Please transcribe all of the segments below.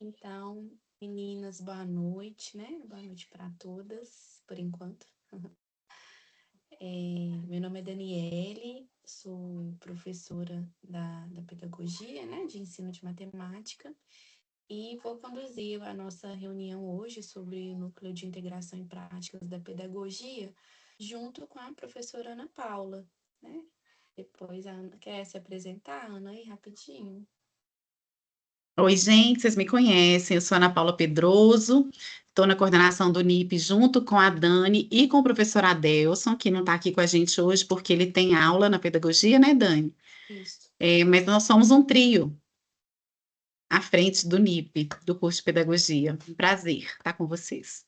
Então, meninas, boa noite, né? Boa noite para todas, por enquanto. Meu nome é Daniele, sou professora da pedagogia, né? De ensino de matemática, e vou conduzir a nossa reunião hoje sobre o Núcleo de Integração em Práticas da Pedagogia, junto com a professora Ana Paula, né? Depois a Ana quer se apresentar, Ana, aí rapidinho. Oi, gente, vocês me conhecem, eu sou Ana Paula Pedroso, estou na coordenação do NIP junto com a Dani e com o professor Adelson, que não está aqui com a gente hoje porque ele tem aula na pedagogia, né, Dani? Isso, Mas nós somos um trio à frente do NIP, do curso de pedagogia. Um prazer estar com vocês.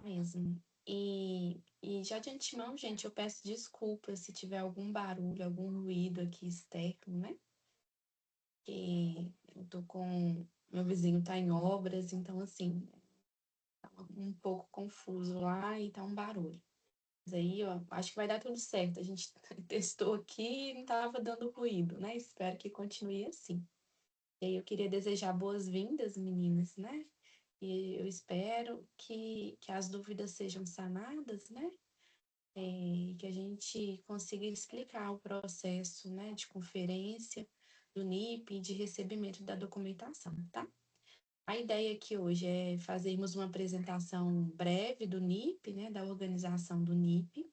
mesmo. E já de antemão, gente, eu peço desculpas se tiver algum barulho, algum ruído aqui externo, né? Que eu tô com. Meu vizinho tá em obras, então, assim, tá um pouco confuso lá e tá um barulho. Mas aí, ó, acho que vai dar tudo certo. A gente testou aqui e não tava dando ruído, né? Espero que continue assim. E aí, eu queria desejar boas-vindas, meninas, né? E eu espero que as dúvidas sejam sanadas, né? Que a gente consiga explicar o processo, né, de conferência do NIP e de recebimento da documentação, tá? A ideia aqui hoje é fazermos uma apresentação breve do NIP, né, da organização do NIP,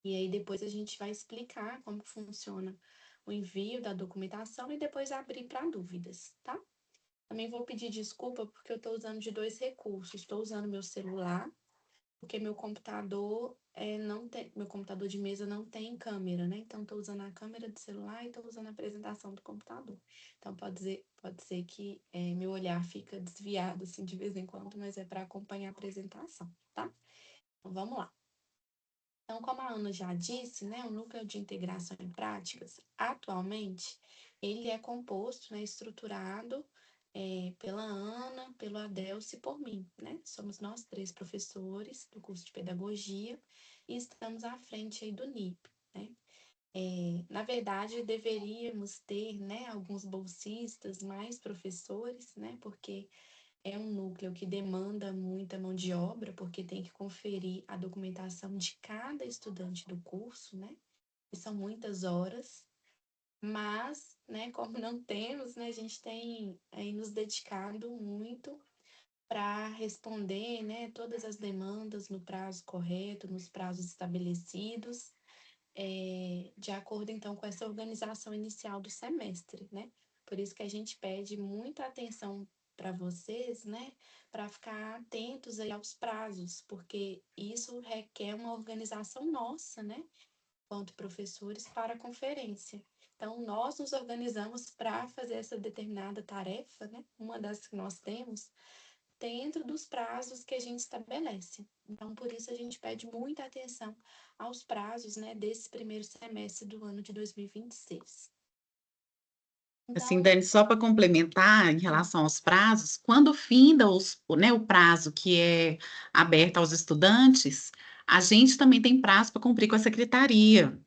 e aí depois a gente vai explicar como funciona o envio da documentação e depois abrir para dúvidas, tá? Também vou pedir desculpa porque eu estou usando de dois recursos. Estou usando meu celular porque meu computador não tem, meu computador de mesa não tem câmera, né? Então estou usando a câmera do celular e estou usando a apresentação do computador. Então pode ser que meu olhar fica desviado assim de vez em quando, mas é para acompanhar a apresentação, tá? Então vamos lá. Então, como a Ana já disse, né, o Núcleo de Integração em Práticas, atualmente, ele é composto, né, estruturado pela Ana, pelo Adelso e por mim, né? Somos nós três professores do curso de Pedagogia e estamos à frente aí do NIP, né? Na verdade, deveríamos ter, né, alguns bolsistas, mais professores, né, porque é um núcleo que demanda muita mão de obra, porque tem que conferir a documentação de cada estudante do curso, né? E são muitas horas, mas, né, como não temos, né, a gente tem aí nos dedicado muito para responder, né, todas as demandas no prazo correto, nos prazos estabelecidos, de acordo então com essa organização inicial do semestre, né? Por isso que a gente pede muita atenção para vocês, né, para ficar atentos aí aos prazos, porque isso requer uma organização nossa, né, enquanto professores para a conferência. Então, nós nos organizamos para fazer essa determinada tarefa, né, uma das que nós temos, dentro dos prazos que a gente estabelece. Então, por isso a gente pede muita atenção aos prazos, né, desse primeiro semestre do ano de 2026. Assim, Então, Dani, só para complementar em relação aos prazos, quando finda né, o prazo que é aberto aos estudantes, a gente também tem prazo para cumprir com a secretaria.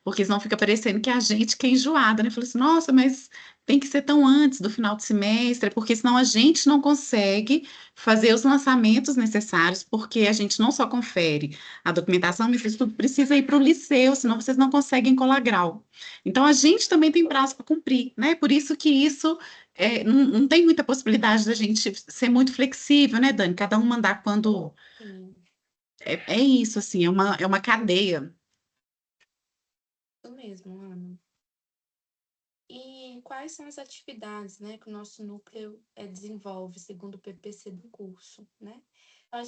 Porque senão fica parecendo que a gente que é enjoada, né? Fala assim, nossa, mas tem que ser tão antes do final do semestre, porque senão a gente não consegue fazer os lançamentos necessários, porque a gente não só confere a documentação, mas isso tudo precisa ir para o liceu, senão vocês não conseguem colar grau. Então a gente também tem prazo para cumprir, né? Por isso que isso não tem muita possibilidade da gente ser muito flexível, né, Dani? Cada um mandar quando. sim, É isso, assim, é uma cadeia. isso mesmo, Ana. E quais são as atividades, né, que o nosso núcleo desenvolve segundo o PPC do curso, né? Então,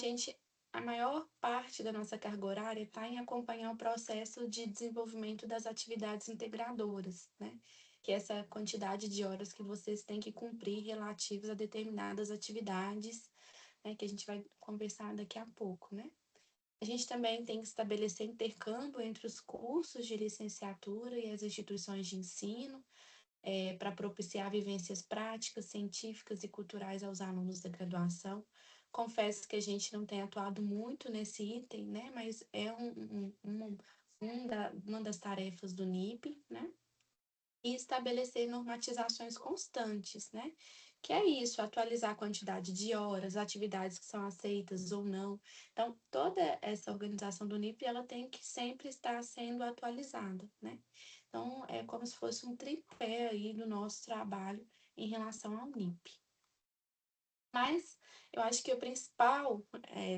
a maior parte da nossa carga horária está em acompanhar o processo de desenvolvimento das atividades integradoras, né? Que é essa quantidade de horas que vocês têm que cumprir relativas a determinadas atividades, né, que a gente vai conversar daqui a pouco, né? A gente também tem que estabelecer intercâmbio entre os cursos de licenciatura e as instituições de ensino, para propiciar vivências práticas, científicas e culturais aos alunos da graduação. Confesso que a gente não tem atuado muito nesse item, né? Mas é uma das tarefas do NIP, né? e estabelecer normatizações constantes, né? Que é isso, atualizar a quantidade de horas, atividades que são aceitas ou não. Então, toda essa organização do NIP, ela tem que sempre estar sendo atualizada, né? Então, é como se fosse um tripé aí do nosso trabalho em relação ao NIP. Mas eu acho que a principal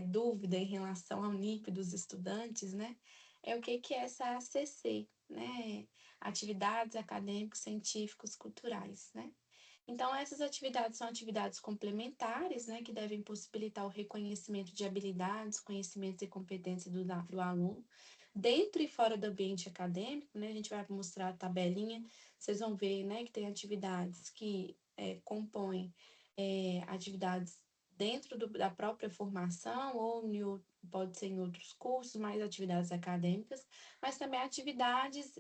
dúvida em relação ao NIP dos estudantes, né, é o que é essa ACC, né, atividades acadêmicos, científicos, culturais, né? Então, essas atividades são atividades complementares, né, que devem possibilitar o reconhecimento de habilidades, conhecimentos e competências do aluno, dentro e fora do ambiente acadêmico, né? A gente vai mostrar a tabelinha, vocês vão ver, né, que tem atividades que compõem atividades dentro da própria formação ou pode ser em outros cursos, mais atividades acadêmicas, mas também atividades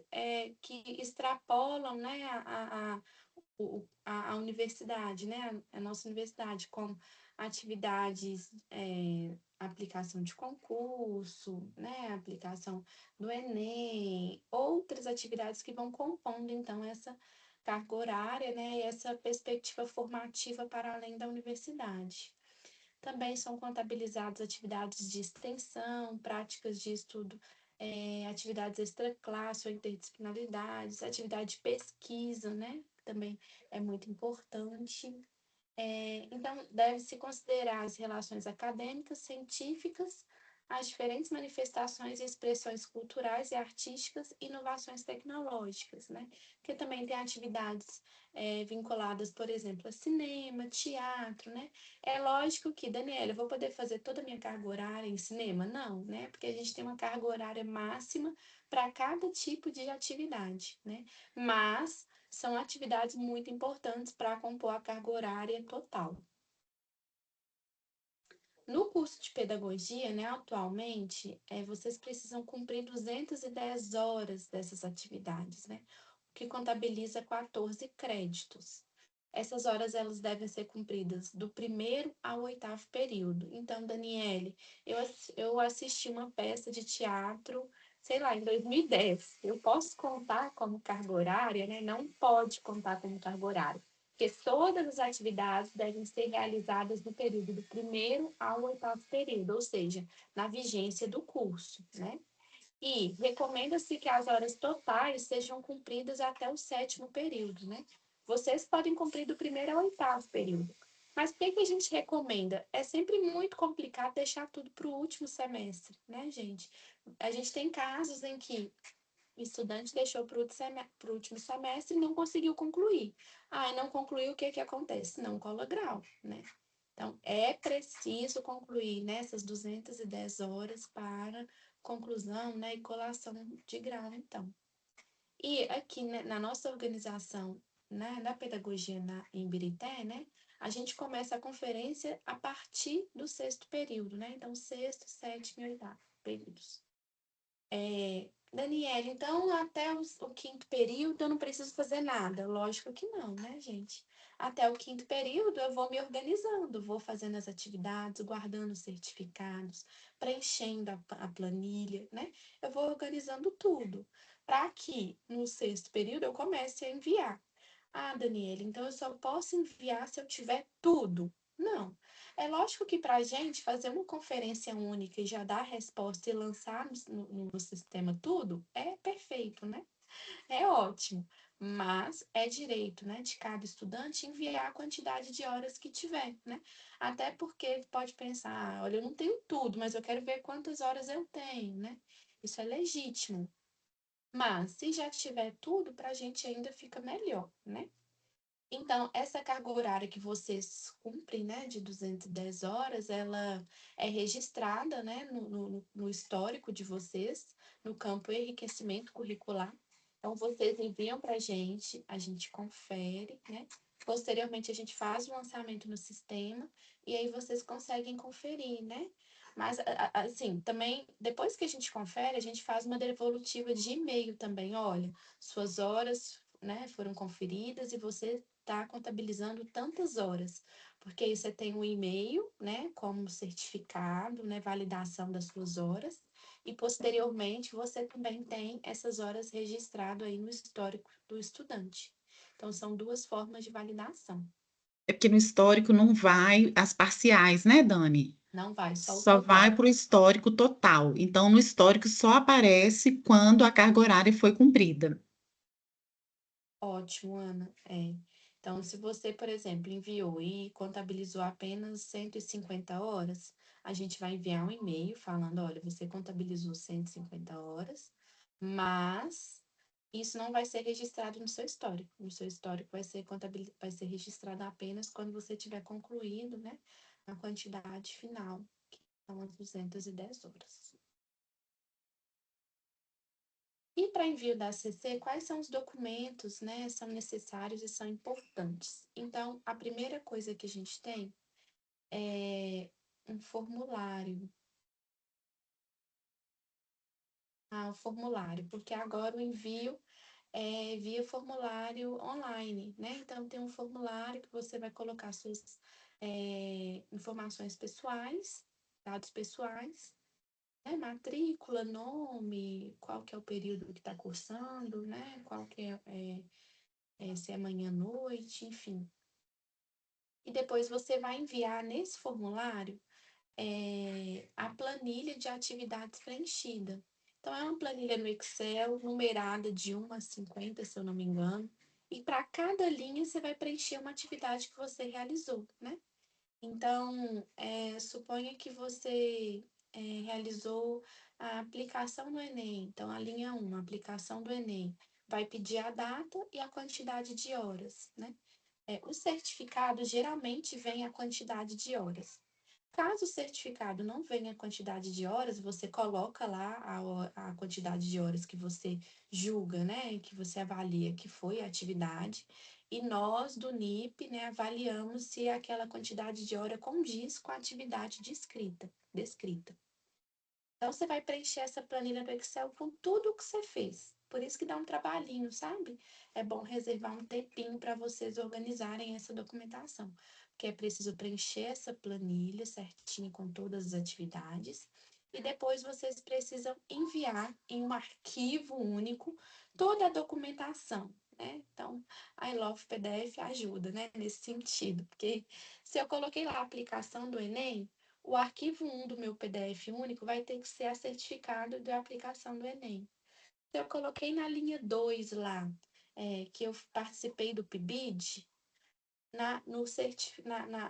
que extrapolam, né, a universidade, né, a nossa universidade, como atividades, aplicação de concurso, né, aplicação do Enem, outras atividades que vão compondo, então, essa carga horária, né, e essa perspectiva formativa para além da universidade. Também são contabilizadas atividades de extensão, práticas de estudo, atividades extraclasse ou interdisciplinaridades, atividade de pesquisa, né? Também é muito importante. Então, deve-se considerar as relações acadêmicas, científicas, as diferentes manifestações e expressões culturais e artísticas e inovações tecnológicas, né? Porque também tem atividades vinculadas, por exemplo, a cinema, teatro, né? É lógico que, Daniela, eu vou poder fazer toda a minha carga horária em cinema? Não, né? Porque a gente tem uma carga horária máxima para cada tipo de atividade, né? Mas são atividades muito importantes para compor a carga horária total. No curso de pedagogia, né, atualmente, vocês precisam cumprir 210 horas dessas atividades, né, o que contabiliza 14 créditos. Essas horas elas devem ser cumpridas do primeiro ao oitavo período. Então, Daniele, eu assisti uma peça de teatro, sei lá, em 2010. Eu posso contar como carga horária, né? Não pode contar como carga horária, porque todas as atividades devem ser realizadas no período do primeiro ao oitavo período, ou seja, na vigência do curso, né? E recomenda-se que as horas totais sejam cumpridas até o sétimo período, né? Vocês podem cumprir do primeiro ao oitavo período. Mas por que a gente recomenda? É sempre muito complicado deixar tudo para o último semestre, né, gente? A gente tem casos em que o estudante deixou para o último semestre e não conseguiu concluir. Ah, e não concluiu, o que que acontece? Não cola grau, né? Então, é preciso concluir nessas 210 horas para conclusão, né, e colação de grau, então. E aqui, né, na nossa organização, né, da pedagogia em Birité, né, a gente começa a conferência a partir do sexto período, né? Então, sexto, sétimo e oitavo períodos. Daniela, então até o quinto período eu não preciso fazer nada? Lógico que não, né, gente? Até o quinto período eu vou me organizando, vou fazendo as atividades, guardando os certificados, preenchendo a planilha, né? Eu vou organizando tudo, para que no sexto período eu comece a enviar. Ah, Daniela, então eu só posso enviar se eu tiver tudo. Não. É lógico que para a gente fazer uma conferência única e já dar a resposta e lançar no sistema tudo, é perfeito, né? É ótimo. Mas é direito, né, de cada estudante enviar a quantidade de horas que tiver, né? Até porque pode pensar, olha, eu não tenho tudo, mas eu quero ver quantas horas eu tenho, né? Isso é legítimo. Mas se já tiver tudo, para a gente ainda fica melhor, né? Então, essa carga horária que vocês cumprem, né, de 210 horas, ela é registrada, né, no histórico de vocês, no campo enriquecimento curricular. Então, vocês enviam para a gente confere, né? Posteriormente, a gente faz o lançamento no sistema e aí vocês conseguem conferir, né? Mas, assim, também, depois que a gente confere, a gente faz uma devolutiva de e-mail também. Olha, suas horas, né, foram conferidas e você está contabilizando tantas horas, porque aí você tem um e-mail, né, como certificado, né, validação das suas horas, e posteriormente você também tem essas horas registrado aí no histórico do estudante. Então, são duas formas de validação. É porque no histórico não vai as parciais, né, Dani? Não vai só o Só vai total. para o histórico total. Então, no histórico só aparece quando a carga horária foi cumprida. Ótimo, Ana. É. Então, se você, por exemplo, enviou e contabilizou apenas 150 horas, a gente vai enviar um e-mail falando, olha, você contabilizou 150 horas, mas isso não vai ser registrado no seu histórico. No seu histórico vai ser registrado apenas quando você tiver concluído, né, a quantidade final, que são as 210 horas. E para envio da ACC, quais são os documentos, né, são necessários e são importantes? Então, a primeira coisa que a gente tem é um formulário. O formulário, porque agora o envio é via formulário online, né? Então, tem um formulário que você vai colocar suas informações pessoais, dados pessoais, né? Matrícula, nome, qual que é o período que está cursando, né? Qual que se é manhã, noite, enfim. E depois você vai enviar nesse formulário a planilha de atividades preenchida. Então, é uma planilha no Excel, numerada de 1 a 50, se eu não me engano. E para cada linha você vai preencher uma atividade que você realizou, né? Então, suponha que você realizou a aplicação do Enem. Então, a linha 1, a aplicação do Enem, vai pedir a data e a quantidade de horas, né? O certificado geralmente vem a quantidade de horas. Caso o certificado não venha a quantidade de horas, você coloca lá a quantidade de horas que você julga, né, que você avalia que foi a atividade, e nós do NIP, né, avaliamos se aquela quantidade de hora condiz com a atividade descrita. Então, você vai preencher essa planilha no Excel com tudo o que você fez. Por isso que dá um trabalhinho, sabe? É bom reservar um tempinho para vocês organizarem essa documentação, porque é preciso preencher essa planilha certinho com todas as atividades. E depois vocês precisam enviar em um arquivo único toda a documentação, né? Então, a I Love PDF ajuda, né, nesse sentido, porque se eu coloquei lá a aplicação do Enem, o arquivo 1 do meu PDF único vai ter que ser a certificado de aplicação do Enem. Eu coloquei na linha 2 lá, que eu participei do PIBID,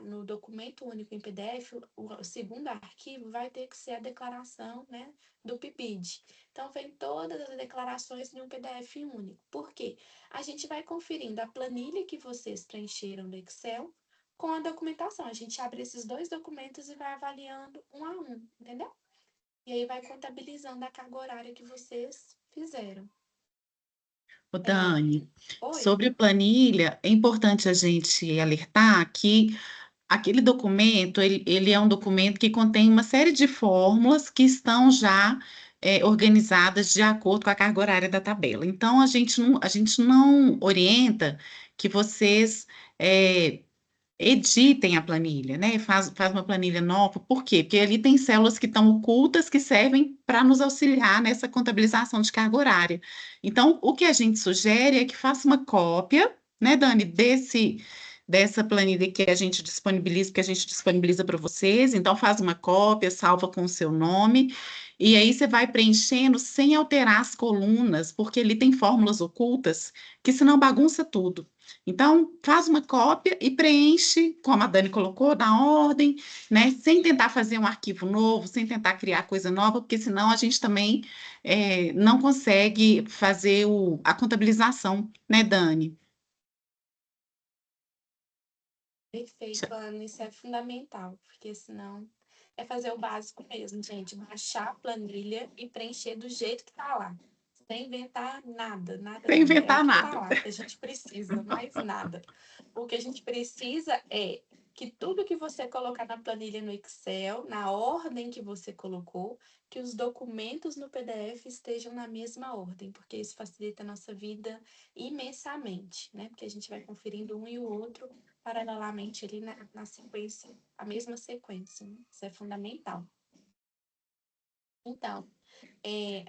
no documento único em PDF, o segundo arquivo vai ter que ser a declaração, né, do PIBID. Então, vem todas as declarações em um PDF único. Por quê? A gente vai conferindo a planilha que vocês preencheram no Excel com a documentação. A gente abre esses dois documentos e vai avaliando um a um, entendeu? E aí vai contabilizando a carga horária que vocês fizeram. Ô, É, Dani, Oi? sobre planilha, é importante a gente alertar que aquele documento, ele é um documento que contém uma série de fórmulas que estão já organizadas de acordo com a carga horária da tabela. Então, a gente não orienta que vocês editem a planilha, né? Faz uma planilha nova. Por quê? Porque ali tem células que estão ocultas que servem para nos auxiliar nessa contabilização de carga horária. Então, o que a gente sugere é que faça uma cópia, né, Dani, dessa planilha que a gente disponibiliza, que a gente disponibiliza para vocês. Então, faz uma cópia, salva com o seu nome, e aí você vai preenchendo sem alterar as colunas, porque ali tem fórmulas ocultas que senão bagunça tudo. Então, faz uma cópia e preenche, como a Dani colocou, na ordem, né? Sem tentar fazer um arquivo novo, sem tentar criar coisa nova, porque senão a gente também não consegue fazer a contabilização, né, Dani? Perfeito, Ana, isso é fundamental, porque senão é fazer o básico mesmo, gente, baixar a planilha e preencher do jeito que tá lá, sem inventar nada, nada, Sem nada. É o inventar que tá nada. lá que a gente precisa, mais nada. O que a gente precisa é que tudo que você colocar na planilha no Excel, na ordem que você colocou, que os documentos no PDF estejam na mesma ordem, porque isso facilita a nossa vida imensamente, né? Porque a gente vai conferindo um e o outro paralelamente ali na sequência, a mesma sequência, né? Isso é fundamental. Então,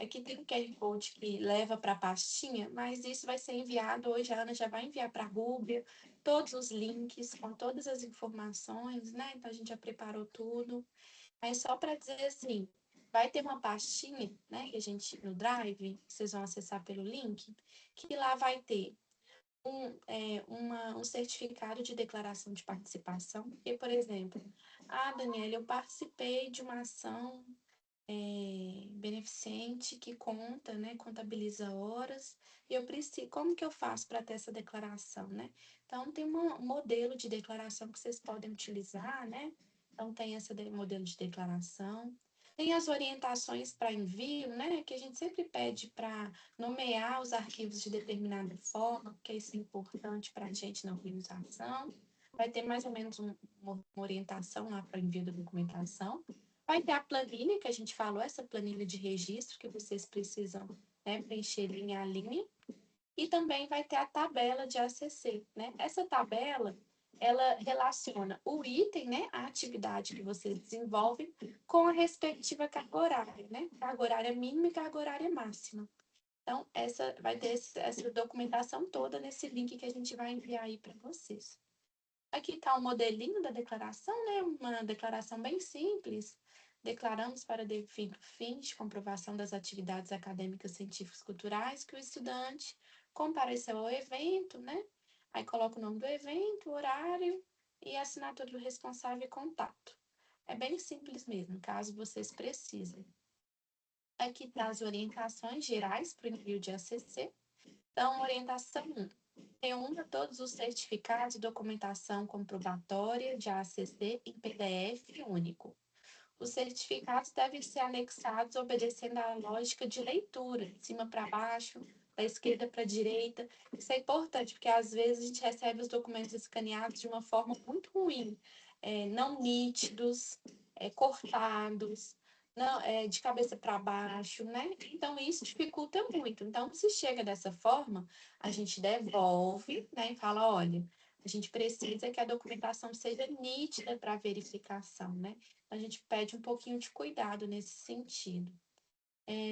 Aqui tem um QR Code que leva para a pastinha, mas isso vai ser enviado hoje. A Ana já vai enviar para a Rúbia todos os links com todas as informações, né? Então a gente já preparou tudo. Aí só para dizer assim, vai ter uma pastinha, né? Que a gente no Drive, vocês vão acessar pelo link, que lá vai ter um certificado de declaração de participação. Porque, por exemplo, Daniela, eu participei de uma ação beneficente que conta, né, contabiliza horas, e eu preciso, como que eu faço para ter essa declaração, né? Então, tem um modelo de declaração que vocês podem utilizar, né? Então, tem esse modelo de declaração. Tem as orientações para envio, né? Que a gente sempre pede para nomear os arquivos de determinada forma, porque isso é importante para a gente na organização. Vai ter mais ou menos uma orientação lá para envio da documentação. Vai ter a planilha que a gente falou, essa planilha de registro que vocês precisam, né, preencher linha a linha. E também vai ter a tabela de ACC, né? Essa tabela, ela relaciona o item, né, a atividade que vocês desenvolvem com a respectiva carga horária, né? Carga horária mínima e carga horária máxima. Então, essa vai ter essa documentação toda nesse link que a gente vai enviar aí para vocês. Aqui está o modelinho da declaração, né? Uma declaração bem simples. Declaramos para definir fins de comprovação das atividades acadêmicas, científicas, culturais que o estudante compareceu ao evento, né? Aí coloca o nome do evento, o horário e a assinatura do responsável e contato. É bem simples mesmo, caso vocês precisem. Aqui está as orientações gerais para o envio de ACC. Então, orientação 1. Reúna todos os certificados e documentação comprobatória de ACC em PDF único. Os certificados devem ser anexados obedecendo à lógica de leitura, de cima para baixo, da esquerda para a direita. Isso é importante, porque às vezes a gente recebe os documentos escaneados de uma forma muito ruim, não nítidos, cortados, não, de cabeça para baixo, né? Então, isso dificulta muito. Então, se chega dessa forma, a gente devolve, né? E fala, olha, a gente precisa que a documentação seja nítida para verificação, né? A gente pede um pouquinho de cuidado nesse sentido.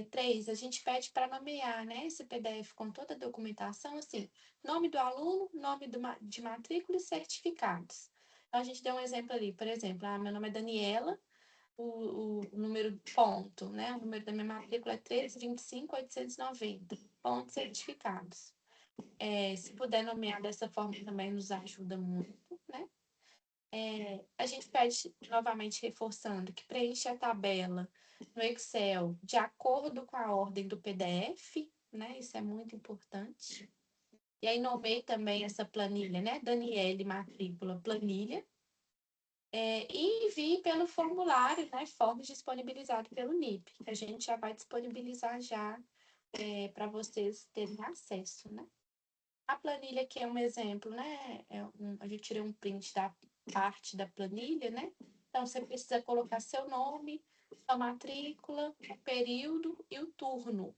3, a gente pede para nomear, né, esse PDF com toda a documentação, assim, nome do aluno, nome de matrícula e certificados. Então, a gente deu um exemplo ali, por exemplo, meu nome é Daniela, o número ponto, né, o número da minha matrícula é 13.25.890, ponto certificados. Se puder nomear dessa forma também nos ajuda muito, né? A gente pede, novamente reforçando, que preencha a tabela no Excel de acordo com a ordem do PDF, né? Isso é muito importante. E aí nomeie também essa planilha, né? Daniele Matrícula Planilha. E envie pelo formulário, né? Formas disponibilizado pelo NIP. A gente já vai disponibilizar já para vocês terem acesso, né? A planilha aqui é um exemplo, né? A gente tirou um print da parte da planilha, né? Então, você precisa colocar seu nome, sua matrícula, o período e o turno.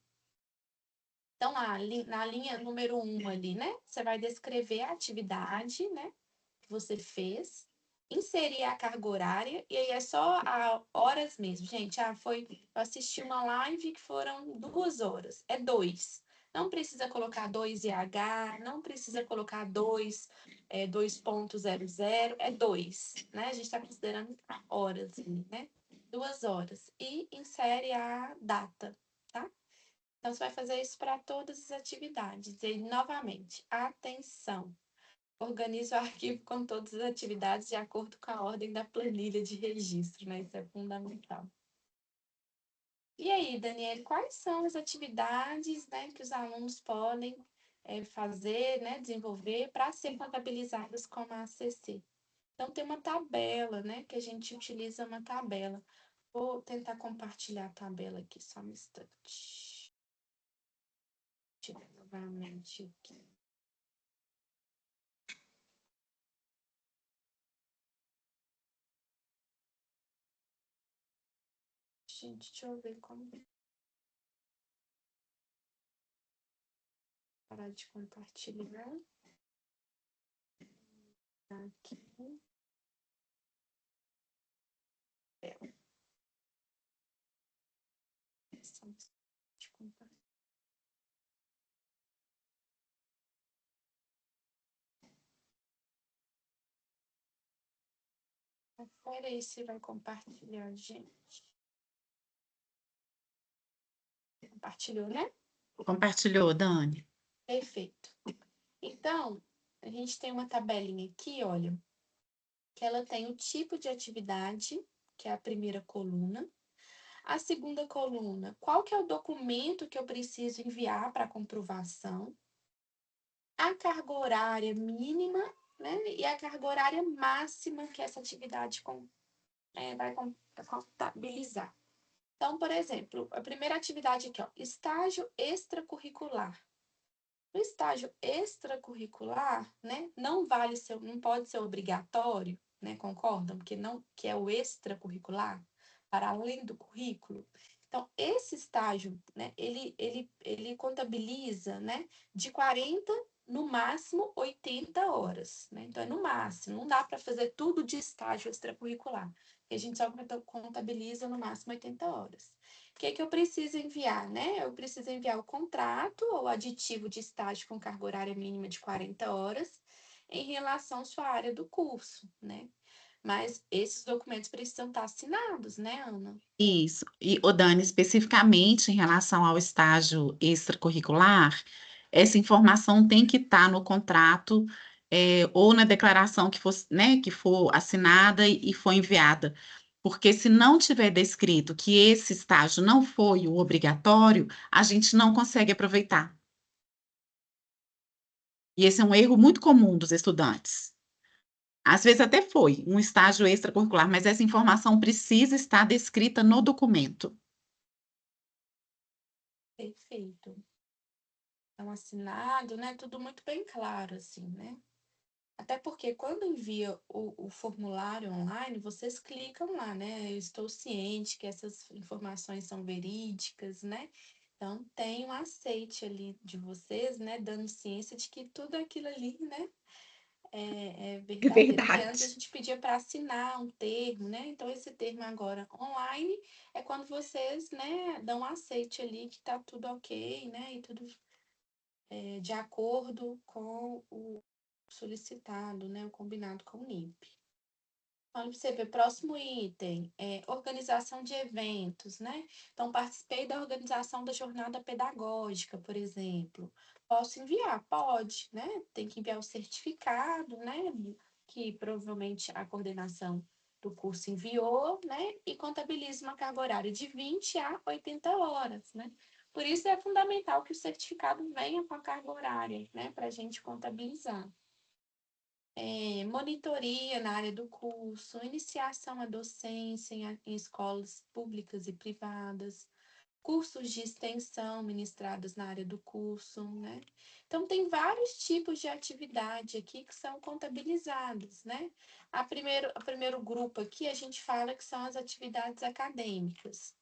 Então, na linha número 1 ali, né? Você vai descrever a atividade, né? Que você fez, inserir a carga horária, e aí é só horas mesmo. Gente, eu assisti uma live que foram 2 horas, é 2. Não precisa colocar 2 não precisa colocar 2.00, é 2, né? A gente está considerando horas ali, né? 2 horas. E insere a data, tá? Então, você vai fazer isso para todas as atividades. E, novamente, atenção! Organize o arquivo com todas as atividades de acordo com a ordem da planilha de registro, né? Isso é fundamental. E aí, Daniele, quais são as atividades, né, que os alunos podem fazer, né, desenvolver para ser contabilizadas como ACC? Então, tem uma tabela, né, que a gente utiliza uma tabela. Vou tentar compartilhar a tabela aqui, só um instante. Tirar novamente aqui. Gente, deixa eu ver como parar de compartilhar. Aqui. Confere aí se vai compartilhar, gente. Compartilhou, né? Compartilhou, Dani? Perfeito. Então, a gente tem uma tabelinha aqui, olha, que ela tem o tipo de atividade, que é a primeira coluna. A segunda coluna, qual que é o documento que eu preciso enviar para comprovação? A carga horária mínima, né? E a carga horária máxima que essa atividade vai contabilizar. Então, por exemplo, a primeira atividade aqui, ó, estágio extracurricular. No estágio extracurricular, né, não pode ser obrigatório, né, concordam? Porque não, que é o extracurricular, para além do currículo. Então, esse estágio, né, ele contabiliza, né, de 40, no máximo 80 horas, né? Então, é no máximo, não dá para fazer tudo de estágio extracurricular, porque a gente só contabiliza no máximo 80 horas. O que eu preciso enviar, né? Eu preciso enviar o contrato ou aditivo de estágio com carga horária mínima de 40 horas em relação à sua área do curso, né? Mas esses documentos precisam estar assinados, né, Ana? Isso. E, ô Dani, especificamente em relação ao estágio extracurricular, essa informação tem que estar no contrato, ou na declaração que for, né, que for assinada e for enviada. Porque se não tiver descrito que esse estágio não foi o obrigatório, a gente não consegue aproveitar. E esse é um erro muito comum dos estudantes. Às vezes até foi um estágio extracurricular, mas essa informação precisa estar descrita no documento. Perfeito. Então, assinado, né? Tudo muito bem claro, assim, né? Até porque quando envia o formulário online, vocês clicam lá, né? Eu estou ciente que essas informações são verídicas, né? Então, tem um aceite ali de vocês, né? Dando ciência de que tudo aquilo ali, né? É É verdadeiro. Porque antes a verdade. gente pedia para assinar um termo, né? Então, esse termo agora online é quando vocês, né, dão um aceite ali que tá tudo ok, né? E tudo de acordo com o solicitado, né, o combinado com o NIP. Olha, você vê, próximo item, organização de eventos, né? Então, participei da organização da jornada pedagógica, por exemplo. Posso enviar? Pode, né? Tem que enviar o certificado, né? Que provavelmente a coordenação do curso enviou, né? E contabiliza uma carga horária de 20 a 80 horas, né? Por isso é fundamental que o certificado venha com a carga horária, né? Para a gente contabilizar. Monitoria na área do curso, iniciação à docência em escolas públicas e privadas, cursos de extensão ministrados na área do curso, né? Então, tem vários tipos de atividade aqui que são contabilizados, né? O primeiro grupo aqui, a gente fala que são as atividades acadêmicas.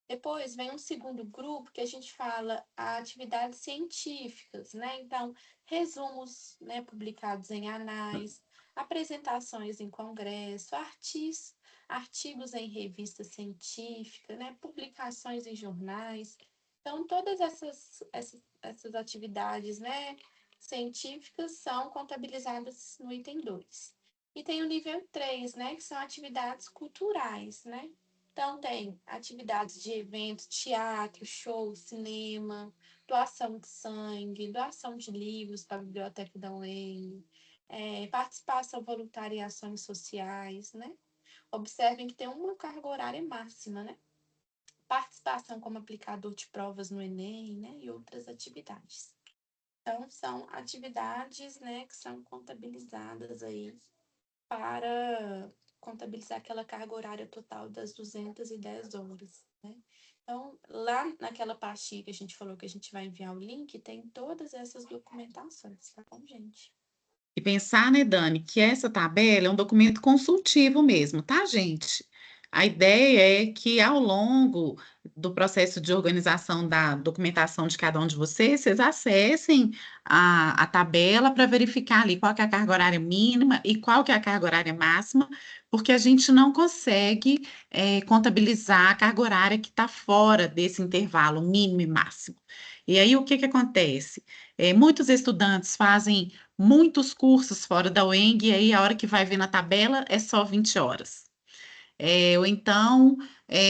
Depois vem um segundo grupo que a gente fala atividades científicas, né? Então, resumos, né, publicados em anais, apresentações em congresso, artigos em revista científica, né, publicações em jornais. Então, todas essas atividades, né, científicas são contabilizadas no item 2. E tem o nível 3, né, que são atividades culturais, né? Então, tem atividades de eventos, teatro, show, cinema, doação de sangue, doação de livros para a Biblioteca da UEM, participação voluntária em ações sociais, né? Observem que tem uma carga horária máxima, né? Participação como aplicador de provas no Enem, né? E outras atividades. Então, são atividades, né, que são contabilizadas aí para contabilizar aquela carga horária total das 210 horas, né? Então, lá naquela pastinha que a gente falou que a gente vai enviar o link, tem todas essas documentações, tá bom, gente? E pensar, né, Dani, que essa tabela é um documento consultivo mesmo, tá, gente? A ideia é que ao longo do processo de organização da documentação de cada um de vocês, vocês acessem a tabela para verificar ali qual que é a carga horária mínima e qual que é a carga horária máxima, porque a gente não consegue contabilizar a carga horária que está fora desse intervalo mínimo e máximo. E aí, o que que acontece? Muitos estudantes fazem muitos cursos fora da UENG, e aí a hora que vai ver na tabela é só 20 horas. Ou então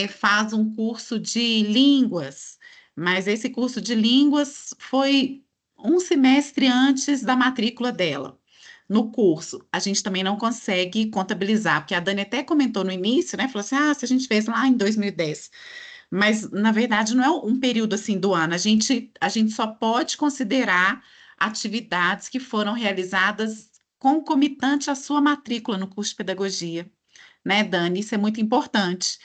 faz um curso de línguas, mas esse curso de línguas foi um semestre antes da matrícula dela. No curso, a gente também não consegue contabilizar, porque a Dani até comentou no início, né? Falou assim: ah, se a gente fez lá em 2010. Mas, na verdade, não é um período assim do ano. A gente só pode considerar atividades que foram realizadas concomitante à sua matrícula no curso de pedagogia, né, Dani? Isso é muito importante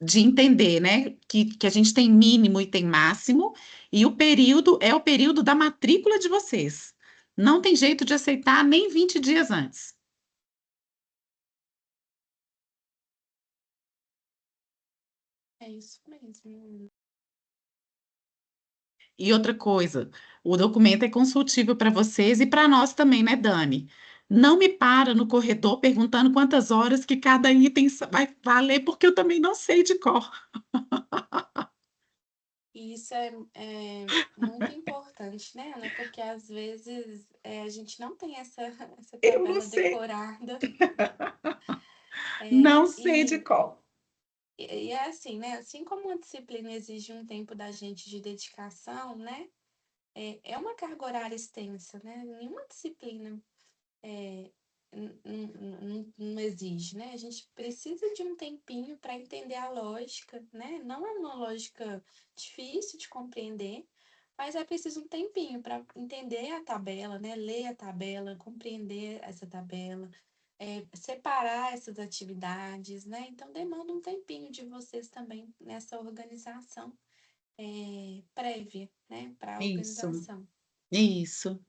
de entender, né? Que a gente tem mínimo e tem máximo, e o período é o período da matrícula de vocês. Não tem jeito de aceitar nem 20 dias antes. É isso mesmo. E outra coisa, o documento é consultível para vocês e para nós também, né, Dani? Não me para no corredor perguntando quantas horas que cada item vai valer, porque eu também não sei de cor. E isso é muito importante, né, Ana? Porque às vezes a gente não tem essa Eu não tabela sei, decorada. não É, sei de cor. e é assim, né? Assim como a disciplina exige um tempo da gente de dedicação, né? É uma carga horária extensa, né? Nenhuma disciplina é, não exige, né? A gente precisa de um tempinho para entender a lógica, né? Não é uma lógica difícil de compreender, mas é preciso um tempinho para entender a tabela, né? Ler a tabela, compreender essa tabela, separar essas atividades, né? Então demanda um tempinho de vocês também nessa organização prévia, né? Para a Isso, organização. isso.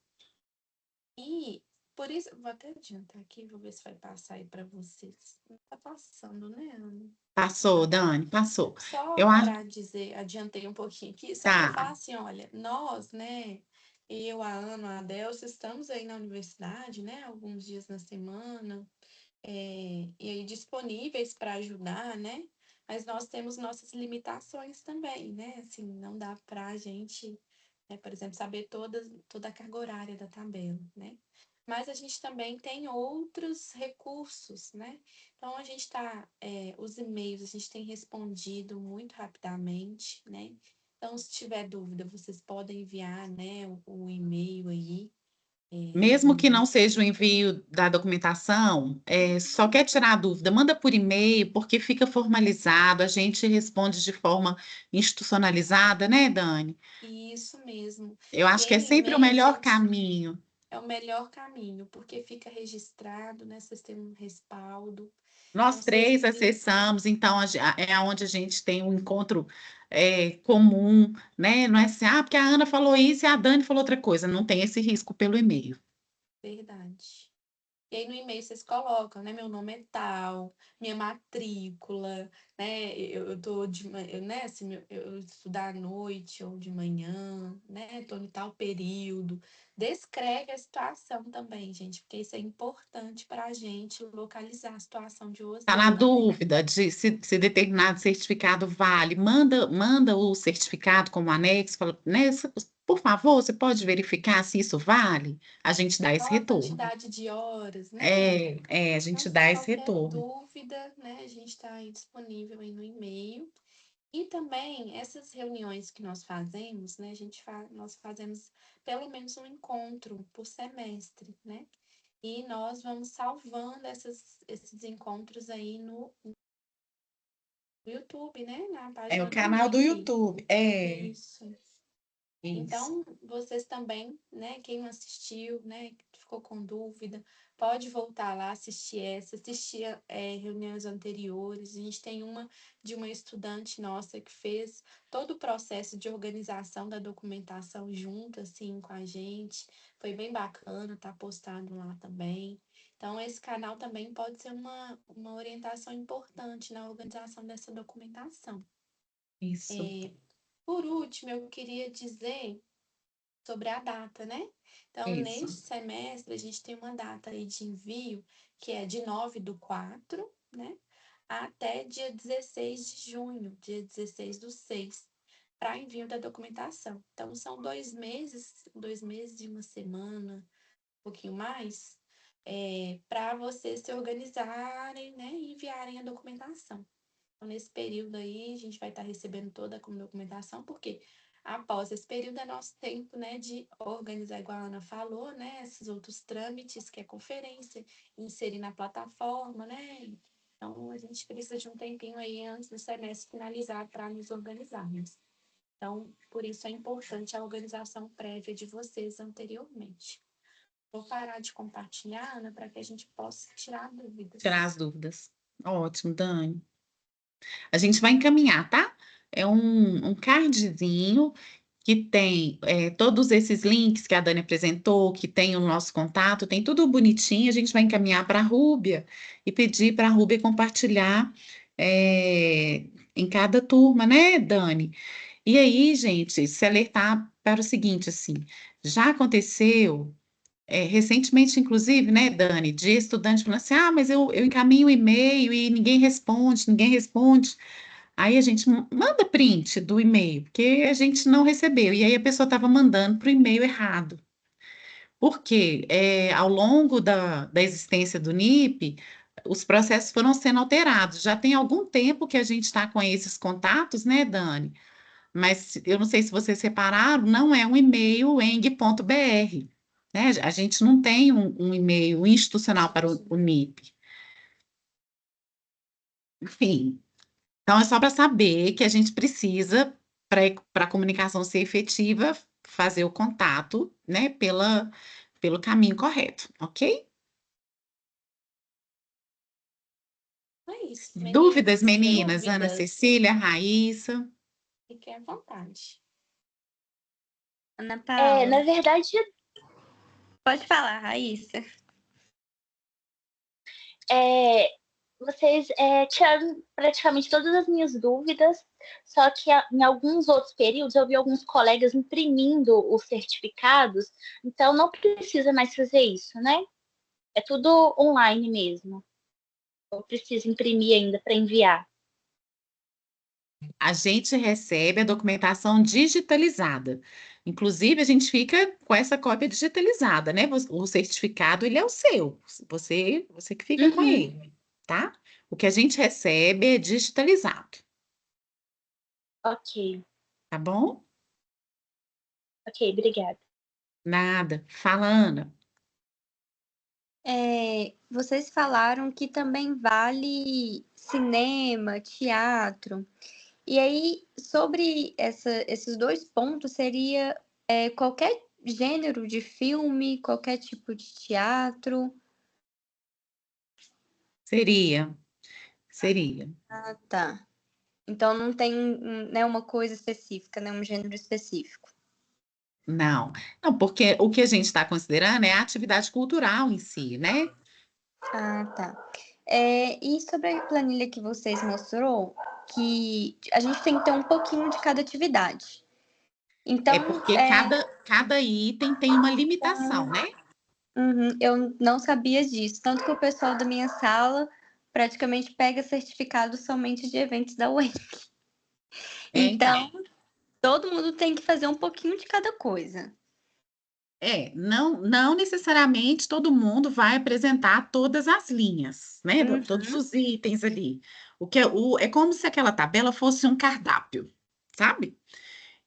E por isso, vou até adiantar aqui, vou ver se vai passar aí para vocês. Não tá passando, né, Ana? Passou, Dani, passou. Só Eu acho. para dizer, adiantei um pouquinho aqui, só para Tá. falar assim, olha, nós, né, eu, a Ana, a Delcia, estamos aí na universidade, né, alguns dias na semana, e aí disponíveis para ajudar, né, mas nós temos nossas limitações também, né, assim, não dá para a gente, né, por exemplo, saber toda a carga horária da tabela, né, mas a gente também tem outros recursos, né, então a gente está, os e-mails a gente tem respondido muito rapidamente, né, então se tiver dúvida, vocês podem enviar, né, o e-mail aí, Mesmo que não no seja o envio da documentação, só quer tirar a dúvida, manda por e-mail, porque fica formalizado, a gente responde de forma institucionalizada, né, Dani? Isso mesmo. Eu E acho que aí é no sempre o e-mail, melhor gente, caminho. é o melhor caminho, porque fica registrado, né? Vocês têm um respaldo. Então, Nós vocês três enviam. acessamos, então é onde a gente tem um encontro comum, né? Não é assim, porque a Ana falou isso e a Dani falou outra coisa. Não tem esse risco pelo e-mail. Verdade. E aí no e-mail vocês colocam, né? Meu nome é tal, minha matrícula, né? Eu tô né? Assim, eu estudar à noite ou de manhã, né? Tô em tal período. Descreve a situação também, gente, porque isso é importante para a gente localizar a situação de Está na vocês, né? dúvida de se determinado certificado vale, manda o certificado como anexo, fala, né, por favor, você pode verificar se isso vale? A gente dá esse Qual a retorno. quantidade de horas, né? A Então, gente dá esse qualquer retorno. dúvida, né? A gente está aí disponível aí no e-mail. E também essas reuniões que nós fazemos, né? Nós fazemos pelo menos um encontro por semestre, né? E nós vamos salvando esses encontros aí no YouTube, né? Na É o página do canal do Link. YouTube. Isso. Isso. Então, vocês também, né, quem não assistiu, né, que ficou com dúvida, pode voltar lá, assistir reuniões anteriores. A gente tem uma de uma estudante nossa que fez todo o processo de organização da documentação junto, assim, com a gente. Foi bem bacana, tá postado lá também. Então, esse canal também pode ser uma orientação importante na organização dessa documentação. Isso. Por último, eu queria dizer sobre a data, né? Então, Isso. neste semestre, a gente tem uma data aí de envio que é de 9/4, né? Até dia 16 de junho, dia 16/6. para envio da documentação. Então, são 2 meses e uma semana, um pouquinho mais, para vocês se organizarem, né, e enviarem a documentação. Então, nesse período aí, a gente vai estar recebendo toda a documentação, porque após esse período é nosso tempo, né, de organizar, igual a Ana falou, né, esses outros trâmites, que é conferência, inserir na plataforma, né? Então, a gente precisa de um tempinho aí antes do semestre finalizar para nos organizarmos. Então, por isso é importante a organização prévia de vocês anteriormente. Vou parar de compartilhar, Ana, para que a gente possa tirar dúvidas. Tirar as dúvidas. Ótimo, Dani. A gente vai encaminhar, tá? É um cardzinho que tem todos esses links que a Dani apresentou, que tem o nosso contato, tem tudo bonitinho. A gente vai encaminhar para a Rúbia e pedir para a Rúbia compartilhar em cada turma, né, Dani? E aí, gente, se alertar para o seguinte, assim, já aconteceu recentemente, inclusive, né, Dani, de estudante falando assim, mas eu encaminho o e-mail e ninguém responde, ninguém responde. Aí a gente manda print do e-mail, porque a gente não recebeu. E aí a pessoa estava mandando para o e-mail errado. Porque ao longo da existência do NIP, os processos foram sendo alterados. Já tem algum tempo que a gente está com esses contatos, né, Dani? Mas eu não sei se vocês separaram, não é um e-mail eng.br, né? A gente não tem um e-mail institucional para o NIP. Enfim, então é só para saber que a gente precisa, para a comunicação ser efetiva, fazer o contato, né, pelo caminho correto, ok? É isso, Dúvidas, meninas. meninas? Ana Dúvidas? Cecília, Raíssa? Fiquem à vontade. Ana Na Paula, verdade, pode falar, Raíssa. vocês tiraram praticamente todas as minhas dúvidas, só que em alguns outros períodos eu vi alguns colegas imprimindo os certificados, então não precisa mais fazer isso, né? É tudo online mesmo. Eu preciso imprimir ainda para enviar. A gente recebe a documentação digitalizada. Inclusive, a gente fica com essa cópia digitalizada, né? O certificado, ele é o seu. Você que fica com ele, tá? O que a gente recebe é digitalizado, Ok, tá bom? obrigada. Nada. Fala, Ana. Vocês falaram que também vale cinema, teatro. E aí, sobre esses dois pontos, seria qualquer gênero de filme, qualquer tipo de teatro? Seria. Ah, tá. Então não tem, né, uma coisa específica, né, um gênero específico. Não, não, porque o que a gente está considerando é a atividade cultural em si, né? Ah, tá. E sobre a planilha que vocês mostrou, que a gente tem que ter um pouquinho de cada atividade. Então, É porque cada item tem uma limitação, né? eu não sabia disso. Tanto que o pessoal da minha sala praticamente pega certificado somente de eventos da UEM. Então. Então, todo mundo tem que fazer um pouquinho de cada coisa. Não necessariamente todo mundo vai apresentar todas as linhas, né? Todos os itens ali. É como se aquela tabela fosse um cardápio, sabe?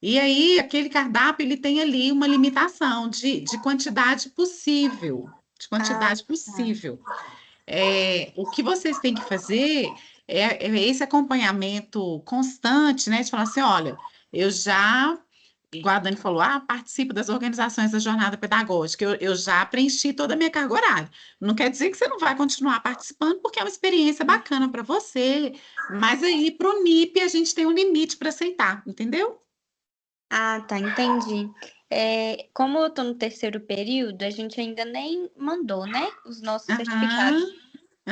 E aí, aquele cardápio, ele tem ali uma limitação de quantidade possível, de quantidade possível. O que vocês têm que fazer é esse acompanhamento constante, né? De falar assim, olha, eu já igual a Dani falou, participo das organizações da jornada pedagógica, eu já preenchi toda a minha carga horária. Não quer dizer que você não vai continuar participando, porque é uma experiência bacana para você, mas aí para o NIP a gente tem um limite para aceitar, entendeu? Ah, tá, entendi. Como eu tô no terceiro período, a gente ainda nem mandou, né, os nossos certificados.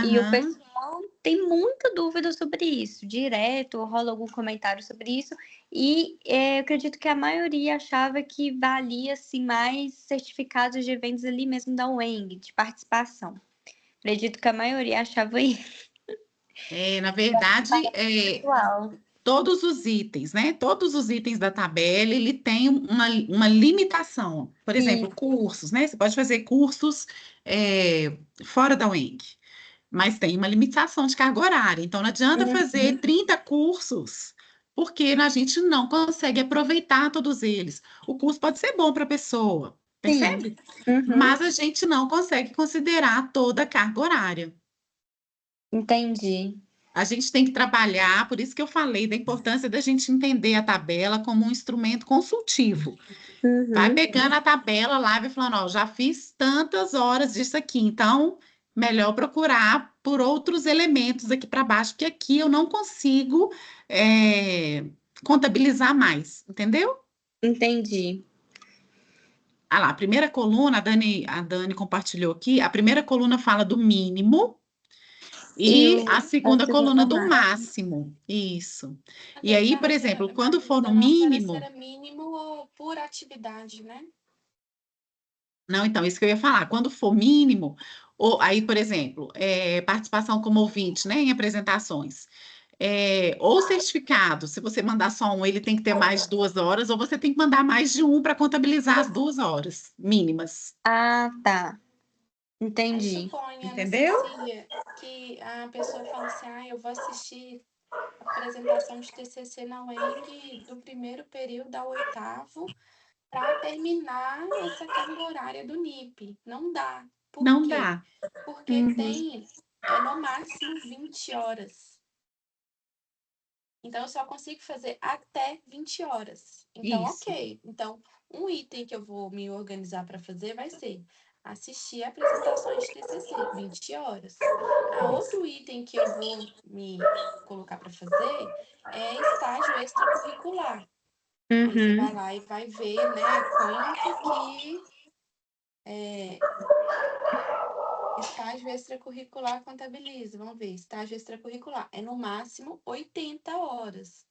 E o Aham. pessoal tem muita dúvida sobre isso, direto, rola algum comentário sobre isso. E eu acredito que a maioria achava que valia assim, mais certificados de eventos ali mesmo da UENG, de participação. Acredito que a maioria achava isso. Na verdade, Pessoal. todos os itens, né? Todos os itens da tabela, ele tem uma limitação. Por exemplo, cursos, né? Você pode fazer cursos fora da UENG, mas tem uma limitação de carga horária. Então, não adianta fazer 30 cursos, porque a gente não consegue aproveitar todos eles. O curso pode ser bom para a pessoa, percebe? Mas a gente não consegue considerar toda a carga horária. Entendi. A gente tem que trabalhar, por isso que eu falei da importância da gente entender a tabela como um instrumento consultivo. Vai pegando a tabela lá e vai falando, ó, já fiz tantas horas disso aqui, então melhor procurar por outros elementos aqui para baixo, porque aqui eu não consigo contabilizar mais, entendeu? Entendi. Ah lá, a primeira coluna, a Dani compartilhou aqui, a primeira coluna fala do mínimo e a segunda coluna do máximo. Isso. E aí, por exemplo, quando for no mínimo. Era mínimo ou por atividade, né? Não, então, isso que eu ia falar. Quando for mínimo, ou aí, por exemplo, participação como ouvinte, né, em apresentações. Ou certificado, se você mandar só um, ele tem que ter mais de 2 horas, ou você tem que mandar mais de um para contabilizar as 2 horas mínimas. Ah, tá. Entendi. Aí suponha, Entendeu? Cecília, que a pessoa fala assim, eu vou assistir a apresentação de TCC na UENG do primeiro período ao 8º para terminar essa carga horária do NIP. Não dá. Por Não quê? dá. Porque tem, no máximo, 20 horas. Então, eu só consigo fazer até 20 horas. Então, Isso. ok. Então, um item que eu vou me organizar para fazer vai ser assistir apresentações de TCC, 20 horas. Outro item que eu vou me colocar para fazer é estágio extracurricular. Aí você vai lá e vai ver, né, quanto que estágio extracurricular contabiliza. Vamos ver, estágio extracurricular é no máximo 80 horas.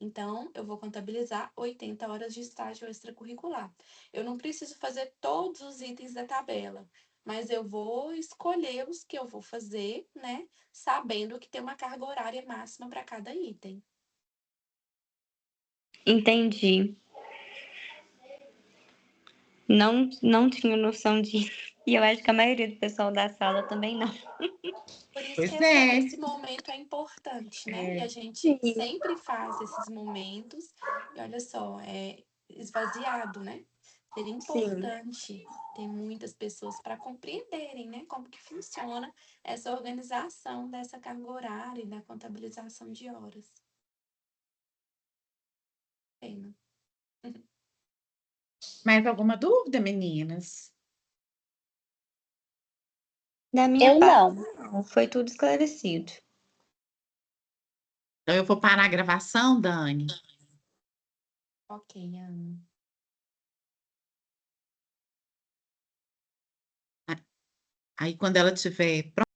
Então, eu vou contabilizar 80 horas de estágio extracurricular. Eu não preciso fazer todos os itens da tabela, mas eu vou escolher os que eu vou fazer, né? Sabendo que tem uma carga horária máxima para cada item. Entendi. Não tinha noção disso. E eu acho que a maioria do pessoal da sala também não. Por isso Pois que é. esse momento é importante, né? E a gente sempre faz esses momentos. E olha só, é esvaziado, né? Seria importante ter muitas pessoas para compreenderem, né? Como que funciona essa organização dessa carga horária e da contabilização de horas. Pena. Mais alguma dúvida, meninas? Da minha Eu parte, não. foi tudo esclarecido. Então, eu vou parar a gravação, Dani. Ok, Ana. Aí, quando ela estiver pronta,